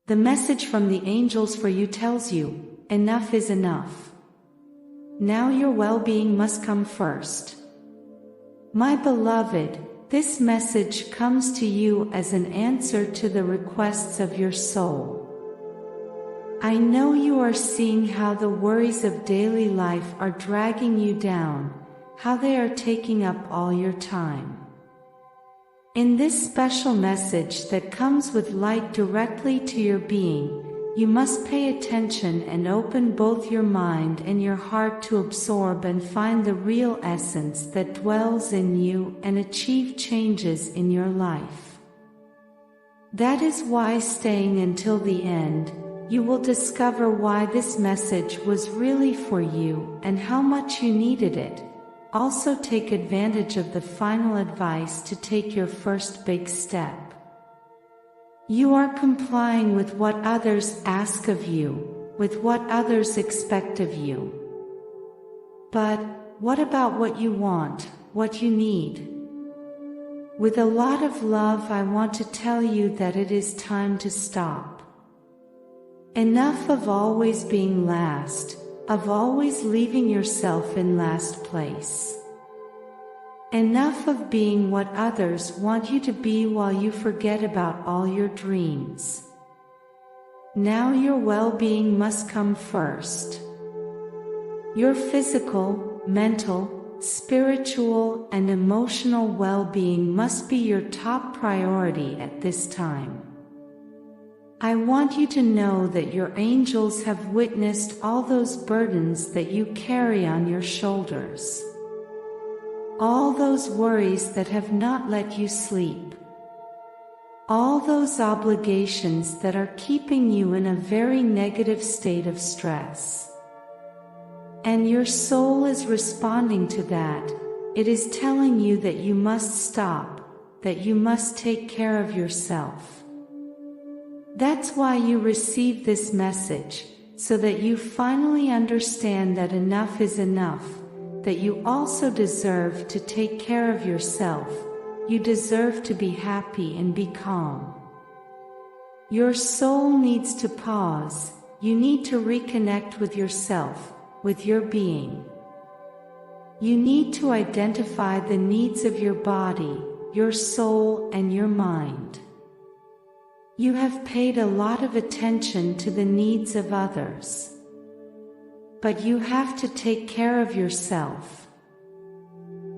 The message from the angels for you tells you, enough is enough. Now your well-being must come first. My beloved, this message comes to you as an answer to the requests of your soul. I know you are seeing how the worries of daily life are dragging you down, how they are taking up all your time. In this special message that comes with light directly to your being, you must pay attention and open both your mind and your heart to absorb and find the real essence that dwells in you and achieve changes in your life. That is why, staying until the end, you will discover why this message was really for you and how much you needed it. Also take advantage of the final advice to take your first big step. You are complying with what others ask of you, with what others expect of you. But what about what you want, what you need? With a lot of love, I want to tell you that it is time to stop. Enough of always being last, of always leaving yourself in last place. Enough of being what others want you to be while you forget about all your dreams. Now your well-being must come first. Your physical, mental, spiritual, and emotional well-being must be your top priority at this time. I want you to know that your angels have witnessed all those burdens that you carry on your shoulders. All those worries that have not let you sleep. All those obligations that are keeping you in a very negative state of stress. And your soul is responding to that. It is telling you that you must stop, that you must take care of yourself. That's why you receive this message, so that you finally understand that enough is enough, that you also deserve to take care of yourself, you deserve to be happy and be calm. Your soul needs to pause, you need to reconnect with yourself, with your being. You need to identify the needs of your body, your soul, and your mind. You have paid a lot of attention to the needs of others. But you have to take care of yourself.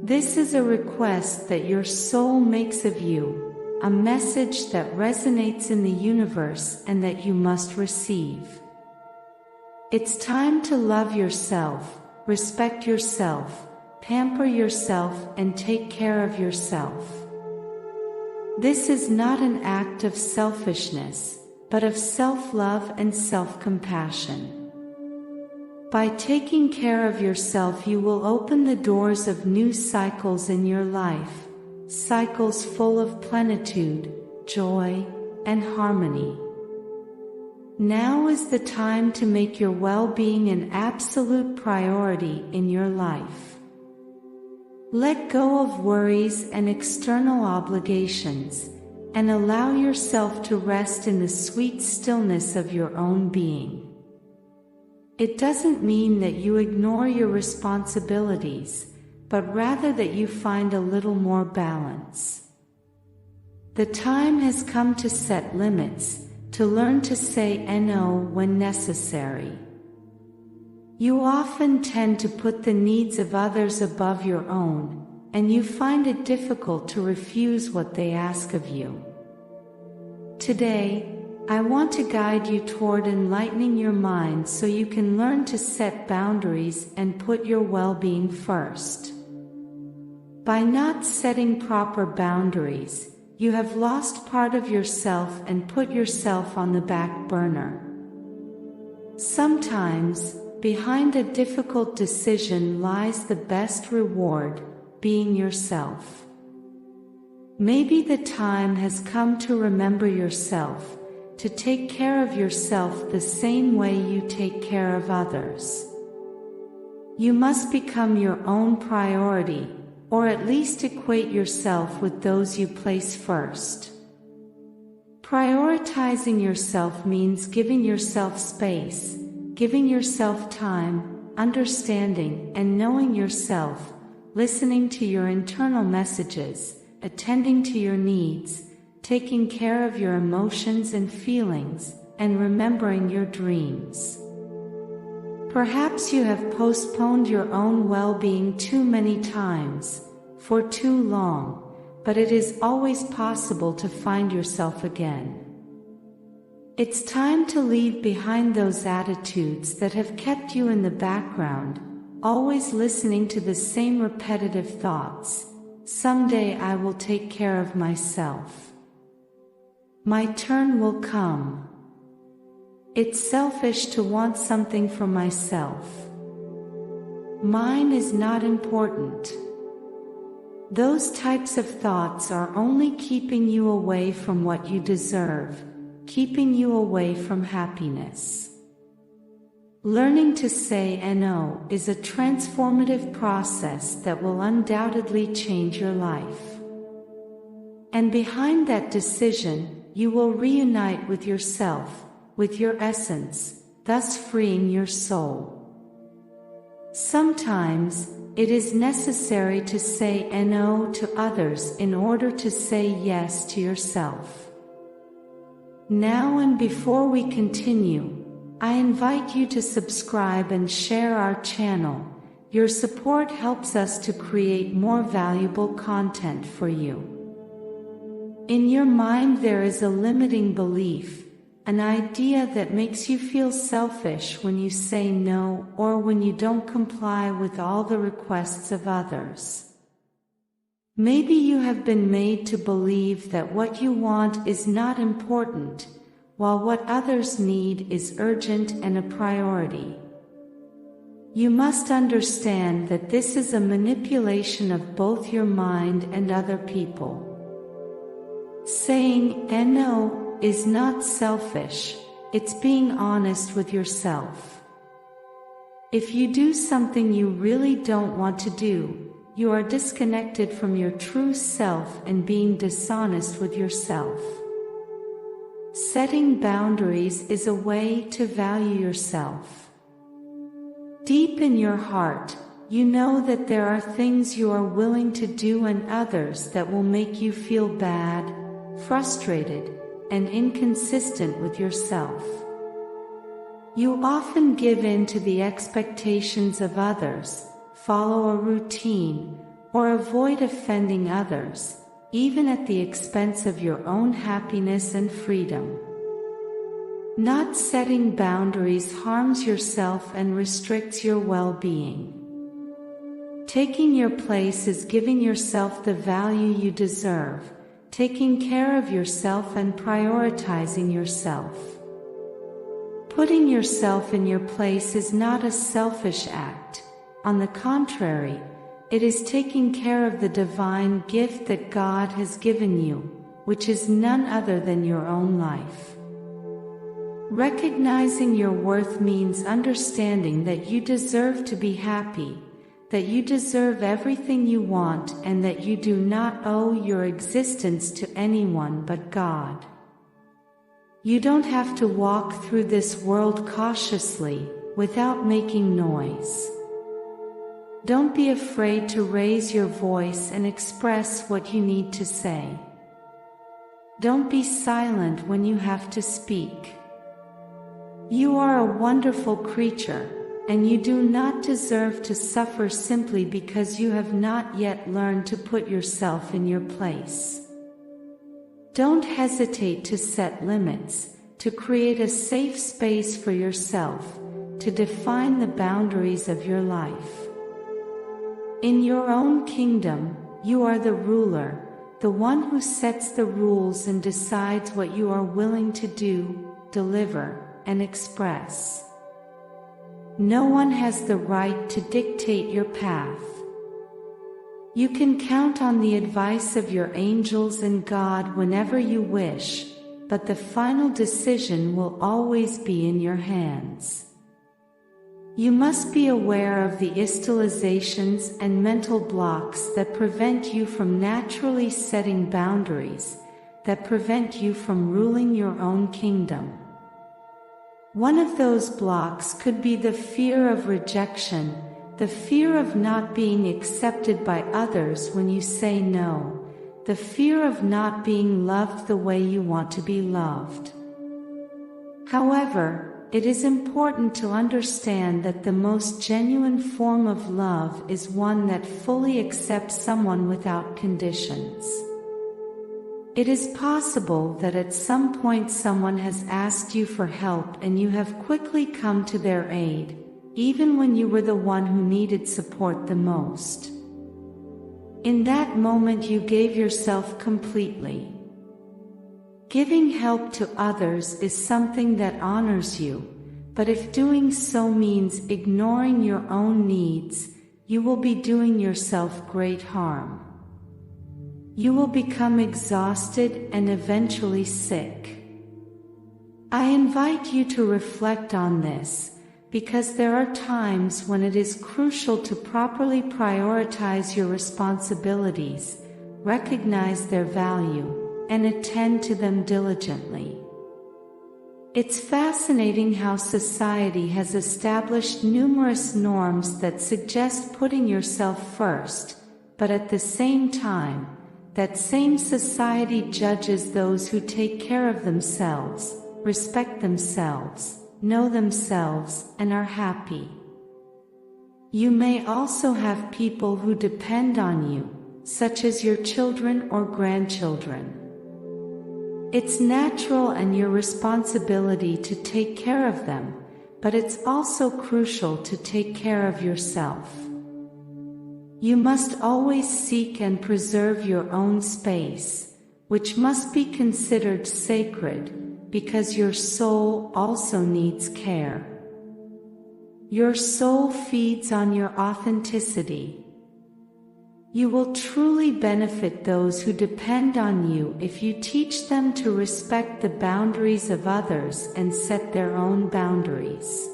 This is a request that your soul makes of you, a message that resonates in the universe and that you must receive. It's time to love yourself, respect yourself, pamper yourself, and take care of yourself. This is not an act of selfishness, but of self-love and self-compassion. By taking care of yourself, you will open the doors of new cycles in your life, cycles full of plenitude, joy, and harmony. Now is the time to make your well-being an absolute priority in your life. Let go of worries and external obligations, and allow yourself to rest in the sweet stillness of your own being. It doesn't mean that you ignore your responsibilities, but rather that you find a little more balance. The time has come to set limits, to learn to say no when necessary. You often tend to put the needs of others above your own, and you find it difficult to refuse what they ask of you. Today, I want to guide you toward enlightening your mind so you can learn to set boundaries and put your well-being first. By not setting proper boundaries, you have lost part of yourself and put yourself on the back burner. Sometimes, behind a difficult decision lies the best reward, being yourself. Maybe the time has come to remember yourself, to take care of yourself the same way you take care of others. You must become your own priority, or at least equate yourself with those you place first. Prioritizing yourself means giving yourself space, giving yourself time, understanding and knowing yourself, listening to your internal messages, attending to your needs, taking care of your emotions and feelings, and remembering your dreams. Perhaps you have postponed your own well-being too many times, for too long, but it is always possible to find yourself again. It's time to leave behind those attitudes that have kept you in the background, always listening to the same repetitive thoughts. Someday I will take care of myself. My turn will come. It's selfish to want something for myself. Mine is not important. Those types of thoughts are only keeping you away from what you deserve, keeping you away from happiness. Learning to say no is a transformative process that will undoubtedly change your life. And behind that decision, you will reunite with yourself, with your essence, thus freeing your soul. Sometimes, it is necessary to say no to others in order to say yes to yourself. Now and before we continue, I invite you to subscribe and share our channel. Your support helps us to create more valuable content for you. In your mind there is a limiting belief, an idea that makes you feel selfish when you say no or when you don't comply with all the requests of others. Maybe you have been made to believe that what you want is not important, while what others need is urgent and a priority. You must understand that this is a manipulation of both your mind and other people. Saying no is not selfish, it's being honest with yourself. If you do something you really don't want to do, you are disconnected from your true self and being dishonest with yourself. Setting boundaries is a way to value yourself. Deep in your heart, you know that there are things you are willing to do and others that will make you feel bad, frustrated, and inconsistent with yourself. You often give in to the expectations of others, follow a routine, or avoid offending others, even at the expense of your own happiness and freedom. Not setting boundaries harms yourself and restricts your well-being. Taking your place is giving yourself the value you deserve, taking care of yourself and prioritizing yourself. Putting yourself in your place is not a selfish act. On the contrary, it is taking care of the divine gift that God has given you, which is none other than your own life. Recognizing your worth means understanding that you deserve to be happy, that you deserve everything you want and that you do not owe your existence to anyone but God. You don't have to walk through this world cautiously, without making noise. Don't be afraid to raise your voice and express what you need to say. Don't be silent when you have to speak. You are a wonderful creature, and you do not deserve to suffer simply because you have not yet learned to put yourself in your place. Don't hesitate to set limits, to create a safe space for yourself, to define the boundaries of your life. In your own kingdom, you are the ruler, the one who sets the rules and decides what you are willing to do, deliver, and express. No one has the right to dictate your path. You can count on the advice of your angels and God whenever you wish, but the final decision will always be in your hands. You must be aware of the idealizations and mental blocks that prevent you from naturally setting boundaries, that prevent you from ruling your own kingdom. One of those blocks could be the fear of rejection, the fear of not being accepted by others when you say no, the fear of not being loved the way you want to be loved. However, it is important to understand that the most genuine form of love is one that fully accepts someone without conditions. It is possible that at some point someone has asked you for help and you have quickly come to their aid, even when you were the one who needed support the most. In that moment you gave yourself completely. Giving help to others is something that honors you, but if doing so means ignoring your own needs, you will be doing yourself great harm. You will become exhausted and eventually sick. I invite you to reflect on this, because there are times when it is crucial to properly prioritize your responsibilities, recognize their value, and attend to them diligently. It's fascinating how society has established numerous norms that suggest putting yourself first, but at the same time, that same society judges those who take care of themselves, respect themselves, know themselves, and are happy. You may also have people who depend on you, such as your children or grandchildren. It's natural and your responsibility to take care of them, but it's also crucial to take care of yourself. You must always seek and preserve your own space, which must be considered sacred, because your soul also needs care. Your soul feeds on your authenticity. You will truly benefit those who depend on you if you teach them to respect the boundaries of others and set their own boundaries.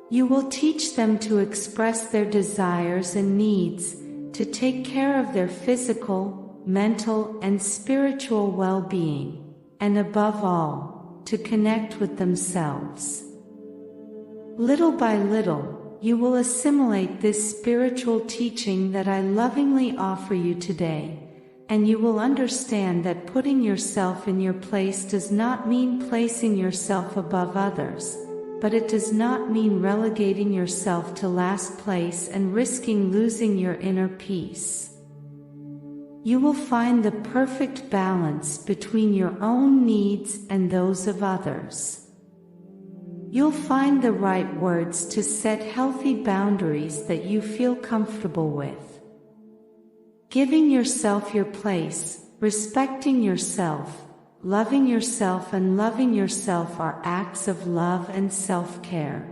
You will teach them to express their desires and needs, to take care of their physical, mental, and spiritual well-being, and above all, to connect with themselves. Little by little, you will assimilate this spiritual teaching that I lovingly offer you today, and you will understand that putting yourself in your place does not mean placing yourself above others, but it does not mean relegating yourself to last place and risking losing your inner peace. You will find the perfect balance between your own needs and those of others. You'll find the right words to set healthy boundaries that you feel comfortable with. Giving yourself your place, respecting yourself, loving yourself and loving yourself are acts of love and self-care.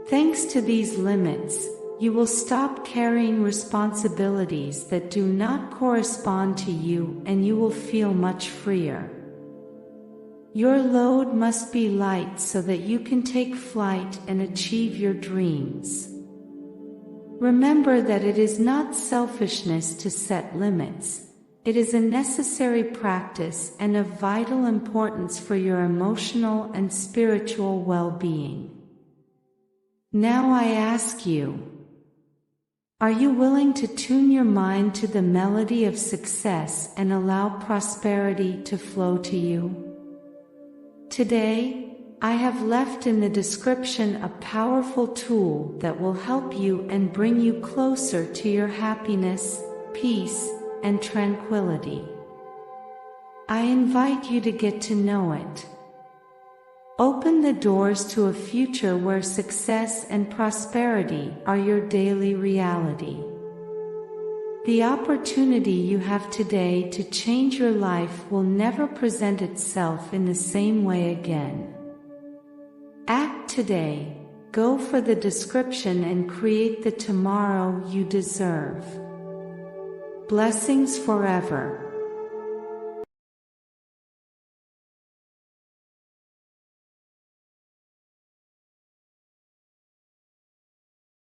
Thanks to these limits, you will stop carrying responsibilities that do not correspond to you and you will feel much freer. Your load must be light so that you can take flight and achieve your dreams. Remember that it is not selfishness to set limits. It is a necessary practice and of vital importance for your emotional and spiritual well-being. Now I ask you, are you willing to tune your mind to the melody of success and allow prosperity to flow to you? Today, I have left in the description a powerful tool that will help you and bring you closer to your happiness, peace, and tranquility. I invite you to get to know it. Open the doors to a future where success and prosperity are your daily reality. The opportunity you have today to change your life will never present itself in the same way again. Act today, go for the description and create the tomorrow you deserve. Blessings forever.